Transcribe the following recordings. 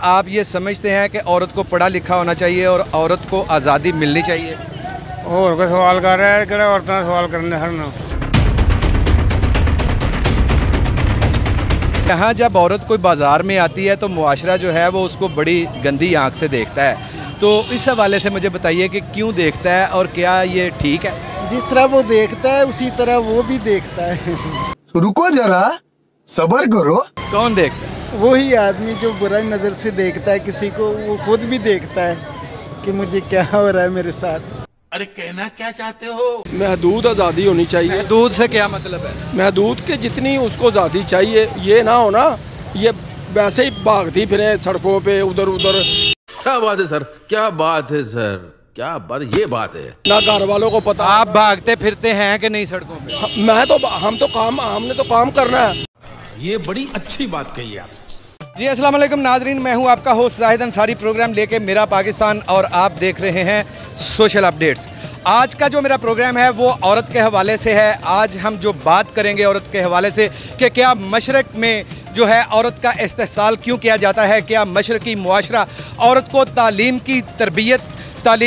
आप ये समझते हैं कि औरत को पढ़ा लिखा होना चाहिए और औरत को आज़ादी मिलनी चाहिए? और कोई सवाल कर रहा है कि औरतों सवाल करने हरना। यहाँ जब औरत कोई बाज़ार में आती है तो मुआशरा जो है वो उसको बड़ी गंदी आंख से देखता है, तो इस हवाले से मुझे बताइए कि क्यों देखता है और क्या ये ठीक है? जिस तरह वो देखता है उसी तरह वो भी देखता है। रुको जरा, सब्र करो। कौन देखता है? वही आदमी जो बुरा नज़र से देखता है किसी को, वो खुद भी देखता है कि मुझे क्या हो रहा है मेरे साथ। अरे कहना क्या चाहते हो? महदूद आज़ादी होनी चाहिए। दूध से क्या मतलब है? महदूद के जितनी उसको आज़ादी चाहिए, ये ना हो ना ये वैसे ही भागती फिरे सड़कों पे उधर उधर। क्या बात है सर, क्या बात है सर, क्या बात, ये बात है ना घर वालों को पता। आप भागते फिरते हैं कि नहीं सड़कों पे? हमने तो काम करना है। ये बड़ी अच्छी बात कही आप। जी अस्सलाम वालेकुम नाजरीन, मैं हूं आपका होस्ट जाहिद अंसारी, प्रोग्राम लेके मेरा पाकिस्तान, और आप देख रहे हैं सोशल अपडेट्स। आज का जो मेरा प्रोग्राम है वो औरत के हवाले से है। आज हम जो बात करेंगे औरत के हवाले से कि क्या मशरक में जो है औरत का इस्तेहसाल क्यों किया जाता है, क्या मशरकी मुआशरा औरत को तालीम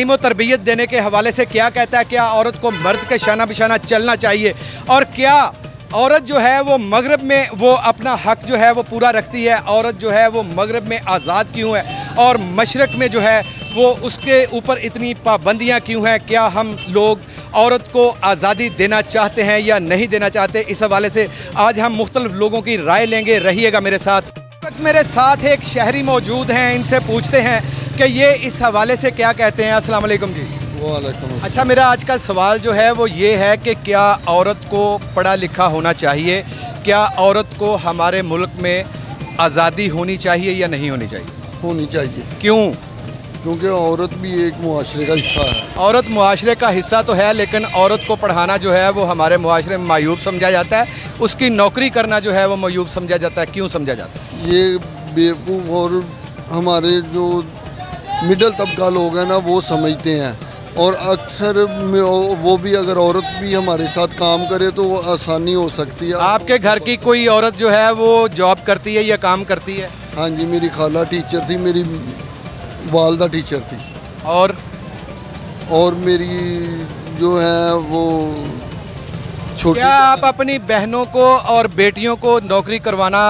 और तरबियत देने के हवाले से क्या कहता है, क्या औरत को मर्द के शाना बिशाना चलना चाहिए, और क्या औरत जो है वो मगरब में वो अपना हक जो है वो पूरा रखती है, औरत जो है वो मगरब में आज़ाद क्यों है और मशरक में जो है वो उसके ऊपर इतनी पाबंदियां क्यों हैं, क्या हम लोग औरत को आज़ादी देना चाहते हैं या नहीं देना चाहते, इस हवाले से आज हम मुख्तलिफ लोगों की राय लेंगे। रहिएगा मेरे साथ। मेरे साथ एक शहरी मौजूद हैं, इनसे पूछते हैं कि ये इस हवाले से क्या कहते हैं। अस्सलाम वालेकुम जी। वालेकुम। अच्छा, मेरा आज का सवाल जो है वो ये है कि क्या औरत को पढ़ा लिखा होना चाहिए, क्या औरत को हमारे मुल्क में आज़ादी होनी चाहिए या नहीं होनी चाहिए? होनी चाहिए। क्यों? क्योंकि औरत भी एक मुआशरे का हिस्सा है। औरत मुआशरे का हिस्सा तो है, लेकिन औरत को पढ़ाना जो है वो हमारे मुआशरे में मायूब समझा जाता है, उसकी नौकरी करना जो है वो मायूब समझा जाता है। क्यों समझा जाता है? ये बेवकूफ़ और हमारे जो मिडल तबका लोग हैं ना वो समझते हैं, और अक्सर वो भी अगर औरत भी हमारे साथ काम करे तो वो आसानी हो सकती है। आपके घर की कोई औरत जो है वो जॉब करती है या काम करती है? हाँ जी, मेरी खाला टीचर थी, मेरी वालदा टीचर थी, और मेरी जो है वो छोटी। क्या आप अपनी बहनों को और बेटियों को नौकरी करवाना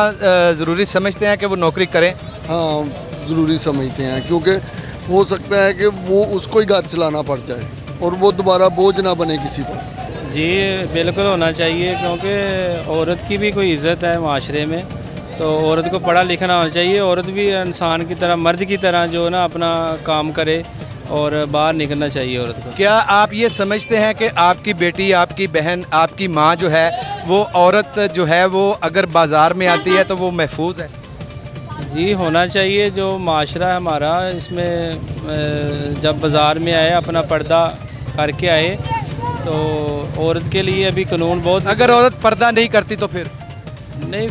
ज़रूरी समझते हैं कि वो नौकरी करें? हाँ, ज़रूरी समझते हैं, क्योंकि हो सकता है कि वो उसको ही घर चलाना पड़ जाए और वो दोबारा बोझ ना बने किसी पर। जी बिल्कुल होना चाहिए, क्योंकि औरत की भी कोई इज़्ज़त है माशरे में, तो औरत को पढ़ा लिखना होना चाहिए। औरत भी इंसान की तरह, मर्द की तरह जो ना अपना काम करे और बाहर निकलना चाहिए औरत को। क्या आप ये समझते हैं कि आपकी बेटी, आपकी बहन, आपकी माँ जो है वो औरत जो है वो अगर बाज़ार में आती है तो वो महफूज है? जी होना चाहिए। जो माशरा है हमारा, इसमें जब बाज़ार में आए अपना पर्दा करके आए, तो औरत के लिए अभी कानून बहुत। अगर औरत पर्दा नहीं करती तो फिर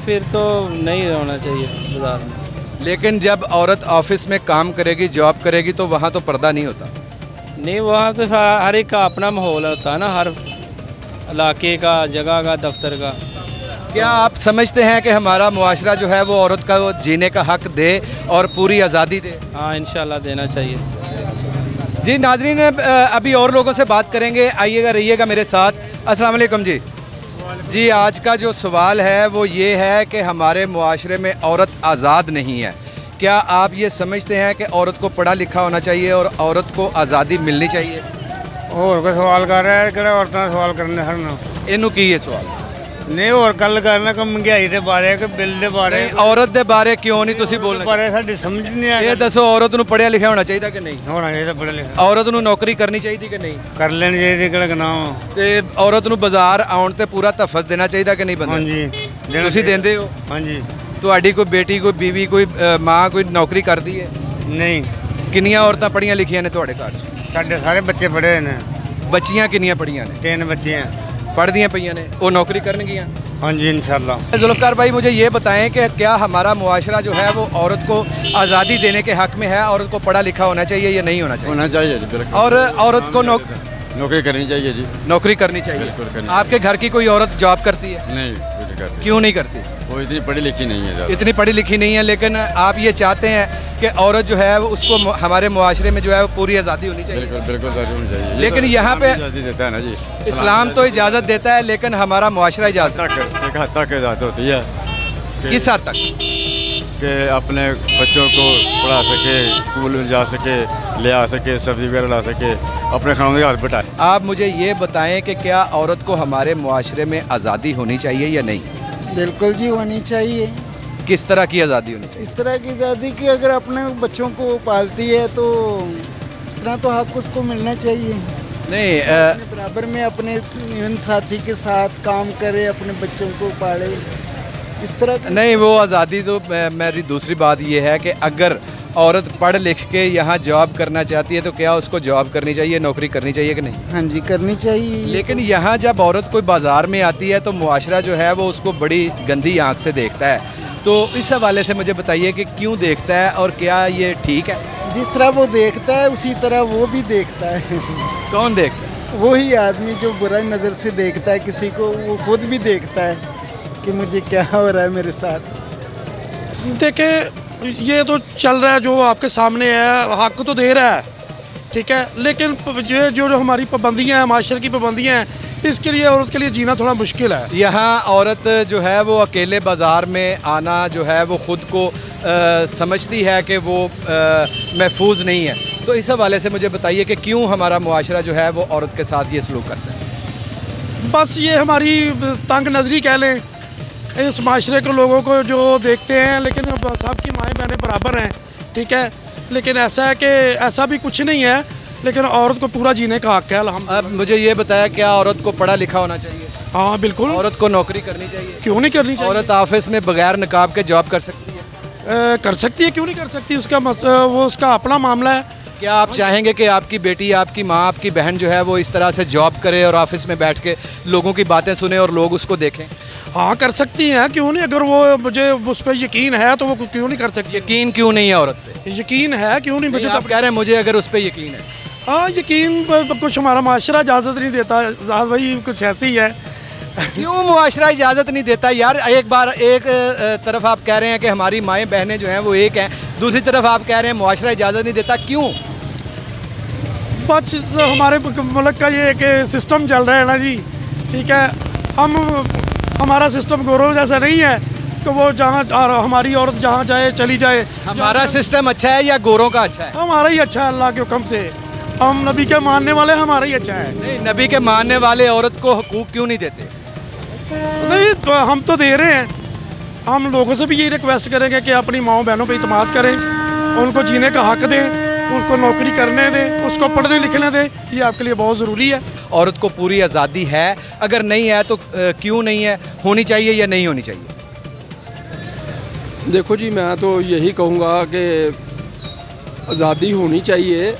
फिर तो नहीं होना चाहिए बाज़ार में। लेकिन जब औरत ऑफिस में काम करेगी, जॉब करेगी, तो वहाँ तो पर्दा नहीं होता। नहीं, वहाँ तो हर एक का अपना माहौल होता है ना, हर इलाके का, जगह का, दफ्तर का। क्या आप समझते हैं कि हमारा मुआशरा जो है वो औरत का जीने का हक दे और पूरी आज़ादी दे? हाँ, इंशाल्लाह देना चाहिए। जी नाजरीन, अभी और लोगों से बात करेंगे, आइएगा, रहिएगा मेरे साथ। अस्सलाम वालेकुम जी। जी, आज का जो सवाल है वो ये है कि हमारे मुआशरे में औरत आज़ाद नहीं है। क्या आप ये समझते हैं कि औरत को पढ़ा लिखा होना चाहिए और औरत को आज़ादी मिलनी चाहिए? और कोई सवाल कर रहा है कि औरतों सवाल करने हरना। इनू की ये सवाल नहीं, और गल करना कि महंगाई के बारे, कि बिल के बारे। औरत के बारे क्यों नहीं तुसी बोलना? बारे साडी समझ नहीं आ। ये दसो, औरत नूं पढ़िया लिखिया होना चाहिए कि नहीं होना चाहिए? पढ़ा लिखा। औरत नूं नौकरी करनी चाहिए कि नहीं? कर लेनी चाहिए, कि ना ते औरत नूं बाजार आउण ते पूरा तहफ़्फ़ुज़ देना चाहिए कि नहीं? बंदा हाँ जी, तुसी देंदे हो? हाँ जी। तुहाडी कोई बेटी, कोई बीवी, कोई माँ कोई नौकरी करदी है? नहीं। किन्नियां औरतां पढ़ियां लिखियां ने तुहाडे घर? साडे सारे बच्चे पढ़े हैं। बच्चियां किन्नियां पढ़ियां ने? 3 बच्चे हैं। पढ़दियां पईयां ने, वो नौकरी करनगियां? हाँ जी, इंशाल्लाह। जुल्फ़कार भाई, मुझे ये बताएं कि क्या हमारा मुआशरा जो है वो औरत को आज़ादी देने के हक़ में है? औरत को पढ़ा लिखा होना चाहिए या नहीं होना चाहिए? होना चाहिए जी, बिल्कुल। और औरत को नौकरी करनी चाहिए जी। नौकरी करनी चाहिए। बिल्कुल करनी आपके घर की कोई औरत जॉब करती है? नहीं, कोई नहीं करती। क्यों नहीं करती? वो वो इतनी पढ़ी लिखी नहीं है ज़्यादा। इतनी पढ़ी लिखी नहीं है, लेकिन आप ये चाहते हैं कि औरत जो है वो उसको हमारे मुआशरे में जो है वो पूरी आज़ादी होनी चाहिए। बिल्कुल बिल्कुल ज़रूर होनी चाहिए। लेकिन यहाँ पे आज़ादी देता है ना जी, इस्लाम तो इजाज़त देता है, लेकिन हमारा मुआशरा इजाज़त एक हद तक इजाज़त होती है। किस हद तक? कि अपने बच्चों को पढ़ा सके, स्कूल में जा सके, ले आ सके, सब्ज़ी वगैरह ला सके, अपने खानों की हाथ बटाए। आप मुझे ये बताएं कि क्या औरत को हमारे मुआशरे में आज़ादी होनी चाहिए या नहीं? बिल्कुल जी होनी चाहिए। किस तरह की आज़ादी होनी चाहिए? इस तरह की आज़ादी की अगर अपने बच्चों को पालती है तो इस तरह तो हक उसको मिलना चाहिए। नहीं अपने बराबर में अपने जीवन साथी के साथ काम करे, अपने बच्चों को पाले, इस तरह नहीं, वो आज़ादी तो मेरी दूसरी बात ये है कि अगर औरत पढ़ लिख के यहाँ जॉब करना चाहती है तो क्या उसको जॉब करनी चाहिए, नौकरी करनी चाहिए कि नहीं? हाँ जी करनी चाहिए। लेकिन यहाँ जब औरत कोई बाज़ार में आती है तो मुआशरा जो है वो उसको बड़ी गंदी आँख से देखता है। तो इस हवाले से मुझे बताइए कि क्यों देखता है और क्या ये ठीक है? जिस तरह वो देखता है उसी तरह वो भी देखता है। कौन देखता है? वही आदमी जो बुरा नज़र से देखता है किसी को, वो खुद भी देखता है कि मुझे क्या हो रहा है मेरे साथ। देखे ये तो चल रहा है जो आपके सामने है, हक तो दे रहा है, ठीक है, लेकिन ये जो हमारी पाबंदियाँ हैं, माशरे की पाबंदियाँ हैं, इसके लिए औरत के लिए जीना थोड़ा मुश्किल है। यहाँ औरत जो है वो अकेले बाज़ार में आना जो है वो ख़ुद को समझती है कि वो महफूज नहीं है। तो इस हवाले से मुझे बताइए कि क्यों हमारा मुआशरा जो है वो औरत के साथ ये सलूक करता है? बस ये हमारी तंग नज़री कह लें, इस माशरे के लोगों को जो देखते हैं, लेकिन सबकी माएँ बहनें बराबर हैं, ठीक है, लेकिन ऐसा है कि ऐसा भी कुछ नहीं है, लेकिन औरत को पूरा जीने का हक है। अब मुझे ये बताया, क्या औरत को पढ़ा लिखा होना चाहिए? हाँ बिल्कुल। औरत को नौकरी करनी चाहिए? क्यों नहीं करनी चाहिए? औरत ऑफिस में बगैर नकाब के जॉब कर सकती है? कर सकती है, क्यों नहीं कर सकती, वो उसका अपना मामला है। क्या आप चाहेंगे कि आपकी बेटी, आपकी माँ, आपकी बहन जो है वो इस तरह से जॉब करे और ऑफिस में बैठ के लोगों की बातें सुने और लोग उसको देखें? हाँ कर सकती हैं, क्यों नहीं, अगर वो मुझे उस पर यकीन है तो वो क्यों नहीं कर सकती। यकीन क्यों नहीं है औरत पे? यकीन है, क्यों नहीं, मुझे आप कह रहे हैं मुझे अगर उस पर यकीन है। हाँ यकीन कुछ हमारा माशरा इजाज़त नहीं देता, भाई कुछ ऐसी है। क्यों मुआशरा इजाज़त नहीं देता यार? एक तरफ आप कह रहे हैं कि हमारी माएँ बहनें जो हैं वो एक हैं, दूसरी तरफ आप कह रहे हैं मुआशरा इजाज़त नहीं देता, क्यों? बस हमारे मुल्क का ये एक सिस्टम चल रहा है ना जी, ठीक है, हमारा सिस्टम गौरव जैसा नहीं है कि वो जहाँ हमारी औरत जहाँ जाए चली जाए। हमारा सिस्टम अच्छा है या गोरों का अच्छा है? हमारा ही अच्छा है, अल्लाह के हुक्म से, हम नबी के मानने वाले, हमारा ही अच्छा है। नहीं, नबी के मानने वाले औरत को हुकूक क्यों नहीं देते? नहीं तो हम तो दे रहे हैं, हम लोगों से भी यही रिक्वेस्ट करेंगे कि अपनी माओ बहनों पर इत्मीनान करें, उनको जीने का हक दें, उसको नौकरी करने दें, उसको पढ़ने लिखने दें, ये आपके लिए बहुत ज़रूरी है। औरत को पूरी आज़ादी है? अगर नहीं है तो क्यों नहीं है? होनी चाहिए या नहीं होनी चाहिए? देखो जी, मैं तो यही कहूँगा कि आज़ादी होनी चाहिए,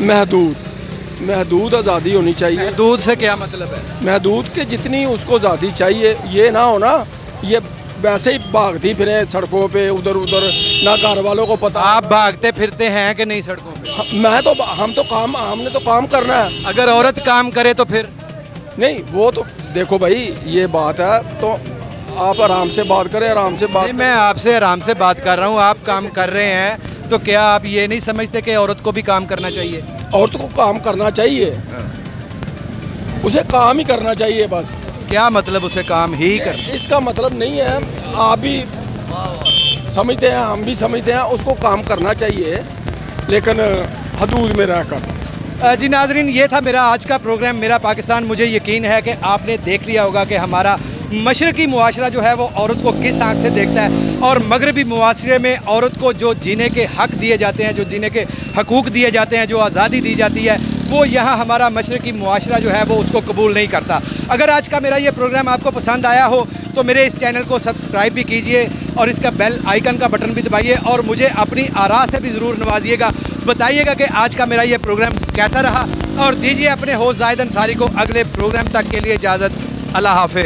महदूद आज़ादी होनी चाहिए। महदूद से क्या मतलब है? महदूद के जितनी उसको आज़ादी चाहिए, ये ना हो ना ये वैसे ही भागती फिरे सड़कों पे उधर उधर, ना घर वालों को पता। आप भागते फिरते हैं कि नहीं सड़कों पे? हमने तो काम करना है। अगर औरत काम करे तो फिर नहीं, वो तो देखो भाई ये बात है, तो आप आराम से बात करें, आराम से बात। नहीं, मैं आपसे आराम से बात कर रहा हूँ, आप काम कर रहे हैं, तो क्या आप ये नहीं समझते कि औरत को भी काम करना चाहिए? औरत को काम करना चाहिए, उसे काम ही करना चाहिए बस। क्या मतलब उसे काम ही कर? इसका मतलब नहीं है, आप भी समझते हैं, हम भी समझते हैं, उसको काम करना चाहिए, लेकिन हदूद में रहकर। जी नाजरीन, ये था मेरा आज का प्रोग्राम मेरा पाकिस्तान। मुझे यकीन है कि आपने देख लिया होगा कि हमारा मशरकी मुआशरा जो है वो औरत को किस आँख से देखता है, और मगरबी मुआशरे में औरत को जो जीने के हक़ दिए जाते हैं, जो जीने के हकूक़ दिए जाते हैं, जो आज़ादी दी जाती है, वो यहाँ हमारा मशरकी मुआशरा जो है वो उसको कबूल नहीं करता। अगर आज का मेरा ये प्रोग्राम आपको पसंद आया हो तो मेरे इस चैनल को सब्सक्राइब भी कीजिए और इसका बेल आइकन का बटन भी दबाइए, और मुझे अपनी आरा से भी ज़रूर नवाजिएगा। बताइएगा कि आज का मेरा ये प्रोग्राम कैसा रहा, और दीजिए अपने होस्ट ज़ाहिद अंसारी को अगले प्रोग्राम तक के लिए इजाज़त। अल्लाह हाफ़िज़।